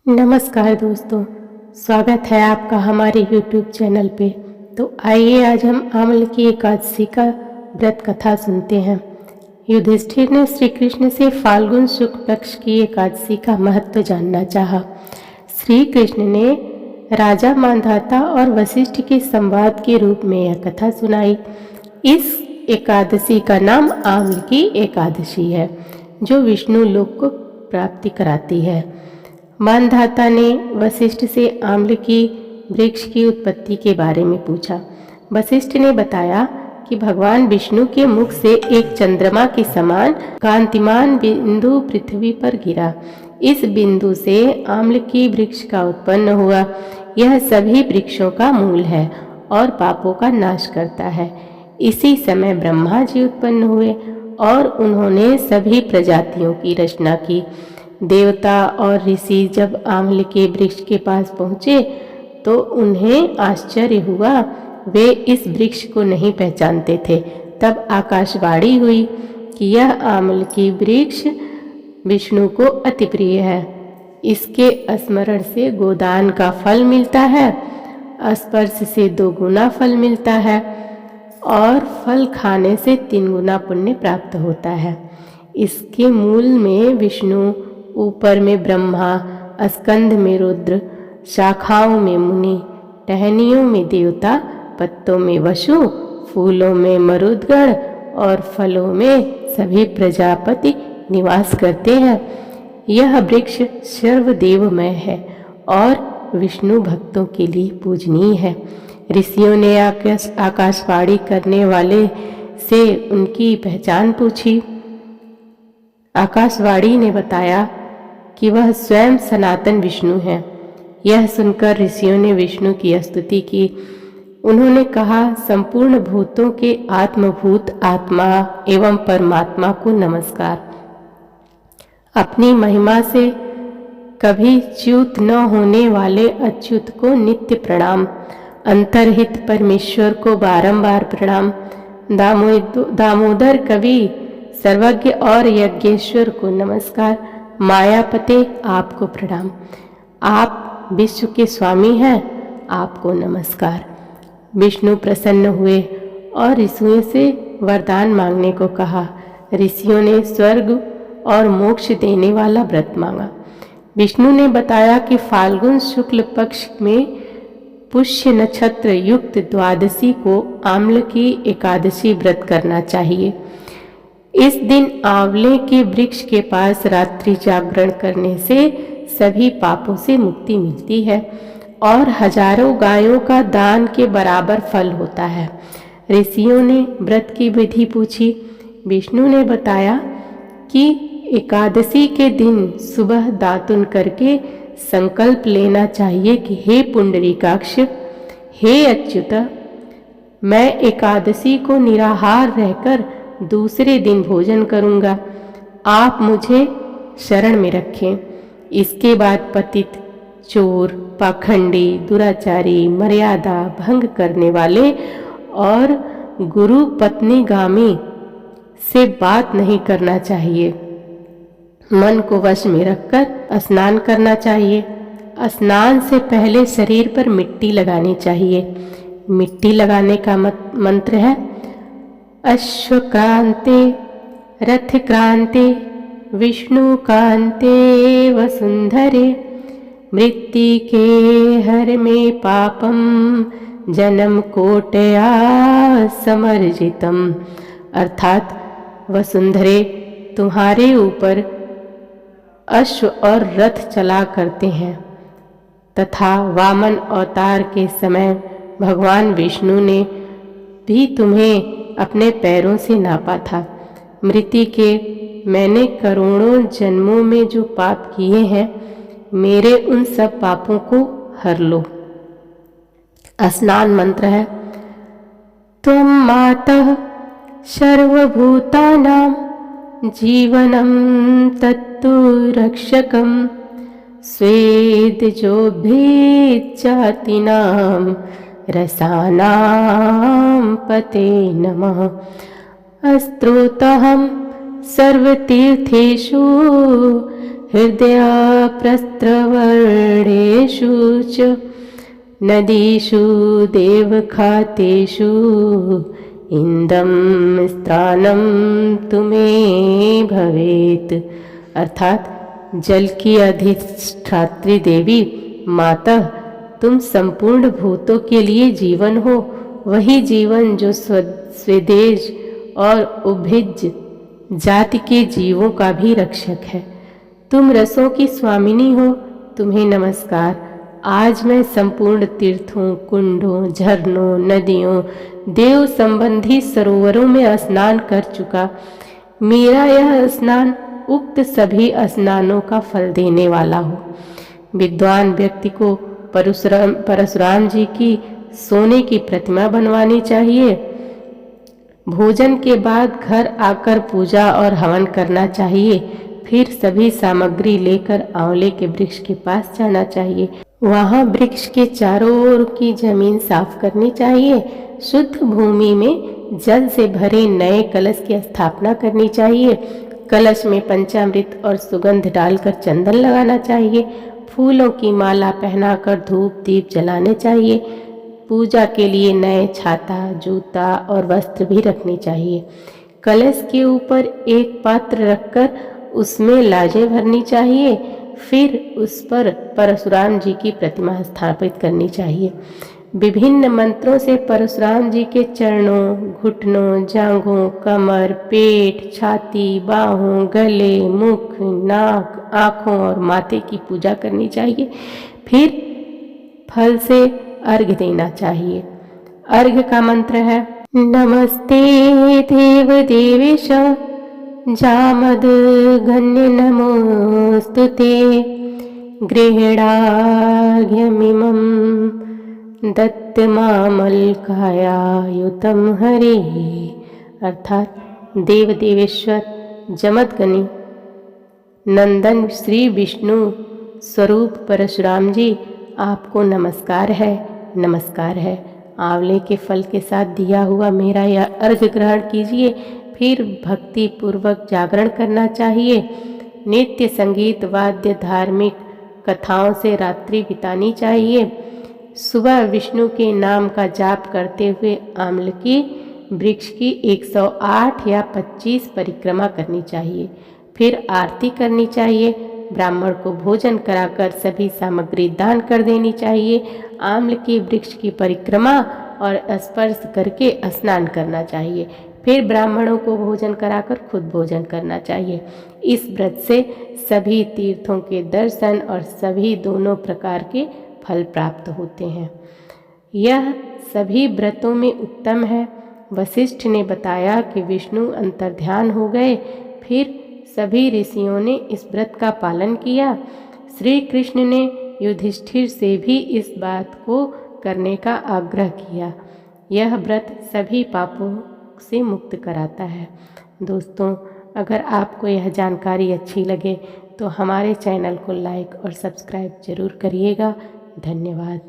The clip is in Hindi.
नमस्कार दोस्तों, स्वागत है आपका हमारे YouTube चैनल पे। तो आइए आज हम आम्ल की एकादशी का व्रत कथा सुनते हैं। युधिष्ठिर ने श्री कृष्ण से फाल्गुन शुक्ल पक्ष की एकादशी का महत्व जानना चाहा। श्री कृष्ण ने राजा मांधाता और वशिष्ठ के संवाद के रूप में यह कथा सुनाई। इस एकादशी का नाम आम्ल की एकादशी है, जो विष्णु लोक को प्राप्ति कराती है। मानधाता ने वशिष्ठ से आम्ल की वृक्ष की उत्पत्ति के बारे में पूछा। वशिष्ठ ने बताया कि भगवान विष्णु के मुख से एक चंद्रमा के समान कांतिमान बिंदु पृथ्वी पर गिरा। इस बिंदु से आम्ल की वृक्ष का उत्पन्न हुआ। यह सभी वृक्षों का मूल है और पापों का नाश करता है। इसी समय ब्रह्मा जी उत्पन्न हुए और उन्होंने सभी प्रजातियों की रचना की। देवता और ऋषि जब आम्ल के वृक्ष के पास पहुँचे तो उन्हें आश्चर्य हुआ। वे इस वृक्ष को नहीं पहचानते थे। तब आकाशवाणी हुई कि यह आम्ल की वृक्ष विष्णु को अति प्रिय है। इसके स्मरण से गोदान का फल मिलता है, स्पर्श से 2 गुना फल मिलता है और फल खाने से 3 गुना पुण्य प्राप्त होता है। इसके मूल में विष्णु, ऊपर में ब्रह्मा, स्कंध में रुद्र, शाखाओं में मुनि, टहनियों में देवता, पत्तों में वसु, फूलों में मरुदगण और फलों में सभी प्रजापति निवास करते हैं। यह वृक्ष सर्वदेवमय है और विष्णु भक्तों के लिए पूजनीय है। ऋषियों ने आकाशवाणी करने वाले से उनकी पहचान पूछी। आकाशवाणी ने बताया कि वह स्वयं सनातन विष्णु है। यह सुनकर ऋषियों ने विष्णु की स्तुति की। उन्होंने कहा, संपूर्ण भूतों के आत्मभूत आत्मा एवं परमात्मा को नमस्कार। अपनी महिमा से कभी च्युत न होने वाले अच्युत को नित्य प्रणाम। अंतर्हित परमेश्वर को बारंबार प्रणाम। दामोदर कवि सर्वज्ञ और यज्ञेश्वर को नमस्कार। मायापते आपको प्रणाम। आप विश्व के स्वामी हैं, आपको नमस्कार। विष्णु प्रसन्न हुए और ऋषियों से वरदान मांगने को कहा। ऋषियों ने स्वर्ग और मोक्ष देने वाला व्रत मांगा। विष्णु ने बताया कि फाल्गुन शुक्ल पक्ष में पुष्य नक्षत्र युक्त द्वादशी को आम्ल की एकादशी व्रत करना चाहिए। इस दिन आंवले के वृक्ष के पास रात्रि जागरण करने से सभी पापों से मुक्ति मिलती है और हजारों गायों का दान के बराबर फल होता है। ऋषियों ने व्रत की विधि पूछी। विष्णु ने बताया कि एकादशी के दिन सुबह दातुन करके संकल्प लेना चाहिए कि हे पुंडरीकाक्ष, हे अच्युत, मैं एकादशी को निराहार रहकर दूसरे दिन भोजन करूंगा। आप मुझे शरण में रखें। इसके बाद पतित, चोर, पाखंडी, दुराचारी, मर्यादा भंग करने वाले और गुरु पत्नीगामी से बात नहीं करना चाहिए। मन को वश में रखकर स्नान करना चाहिए। स्नान से पहले शरीर पर मिट्टी लगानी चाहिए। मिट्टी लगाने का मंत्र है, अश्वक्रांते रथक्रांते विष्णुकांते वसुंधरे मृत्तिके हर में पापम जन्म कोटया समर्जितम। अर्थात वसुंधरे, तुम्हारे ऊपर अश्व और रथ चला करते हैं तथा वामन अवतार के समय भगवान विष्णु ने भी तुम्हें अपने पैरों से नापा था। मृत्यु के, मैंने करोड़ों जन्मों में जो पाप किए हैं, मेरे उन सब पापों को हर लो। स्नान मंत्र है, त्वं मातः सर्वभूतानां जीवनं तत्तु रक्षकं स्वेदजोभिर्जातीनां रसानां पते नमः। स्त्रोतहं सर्वतीर्थेषु हृदयाप्रस्त्रवर्णेषु च नदीषु देवखातेषु इंदम स्त्रानम तुम्हें भवेत। अर्थात जल की अधिष्ठात्री देवी माता, तुम संपूर्ण भूतों के लिए जीवन हो, वही जीवन जो स्वदेश और उभिज जाति के जीवों का भी रक्षक है। तुम रसों की स्वामिनी हो, तुम्हें नमस्कार। आज मैं संपूर्ण तीर्थों, कुंडों, झरनों, नदियों, देव संबंधी सरोवरों में स्नान कर चुका। मेरा यह स्नान उक्त सभी स्नानों का फल देने वाला हो। विद्वान व्यक्ति को परशुराम जी की सोने की प्रतिमा बनवानी चाहिए। भोजन के बाद घर आकर पूजा और हवन करना चाहिए। फिर सभी सामग्री लेकर आंवले के वृक्ष के पास जाना चाहिए। वहां वृक्ष के चारों ओर की जमीन साफ करनी चाहिए। शुद्ध भूमि में जल से भरे नए कलश की स्थापना करनी चाहिए। कलश में पंचामृत और सुगंध डालकर चंदन लगाना चाहिए। फूलों की माला पहनाकर धूप दीप जलाने चाहिए। पूजा के लिए नए छाता, जूता और वस्त्र भी रखने चाहिए। कलश के ऊपर एक पात्र रखकर उसमें लाजें भरनी चाहिए। फिर उस पर परशुराम जी की प्रतिमा स्थापित करनी चाहिए। विभिन्न मंत्रों से परशुराम जी के चरणों, घुटनों, जांघों, कमर, पेट, छाती, बाहों, गले, मुख, नाक, आँखों और माथे की पूजा करनी चाहिए। फिर फल से अर्घ्य देना चाहिए। अर्घ्य का मंत्र है नमस्ते देव देवेश जामदग्न्य नमोस्तुते गृह्णार्घ्यमिमं दत्तमामलकायायुतं हरे। अर्थात देव देवेश्वर जमदग्नि नंदन श्री विष्णु स्वरूप परशुराम जी, आपको नमस्कार है, नमस्कार है। आंवले के फल के साथ दिया हुआ मेरा यह अर्घ्य ग्रहण कीजिए। फिर भक्ति पूर्वक जागरण करना चाहिए। नित्य संगीत, वाद्य, धार्मिक कथाओं से रात्रि बितानी चाहिए। सुबह विष्णु के नाम का जाप करते हुए आंवले की वृक्ष की 108 या 25 परिक्रमा करनी चाहिए। फिर आरती करनी चाहिए। ब्राह्मण को भोजन कराकर सभी सामग्री दान कर देनी चाहिए। आम्ल के वृक्ष की परिक्रमा और स्पर्श करके स्नान करना चाहिए। फिर ब्राह्मणों को भोजन कराकर खुद भोजन करना चाहिए। इस व्रत से सभी तीर्थों के दर्शन और सभी दोनों प्रकार के फल प्राप्त होते हैं। यह सभी व्रतों में उत्तम है। वशिष्ठ ने बताया कि विष्णु अंतर्ध्यान हो गए। फिर सभी ऋषियों ने इस व्रत का पालन किया। श्री कृष्ण ने युधिष्ठिर से भी इस बात को करने का आग्रह किया। यह व्रत सभी पापों से मुक्त कराता है। दोस्तों, अगर आपको यह जानकारी अच्छी लगे तो हमारे चैनल को लाइक और सब्सक्राइब जरूर करिएगा। धन्यवाद।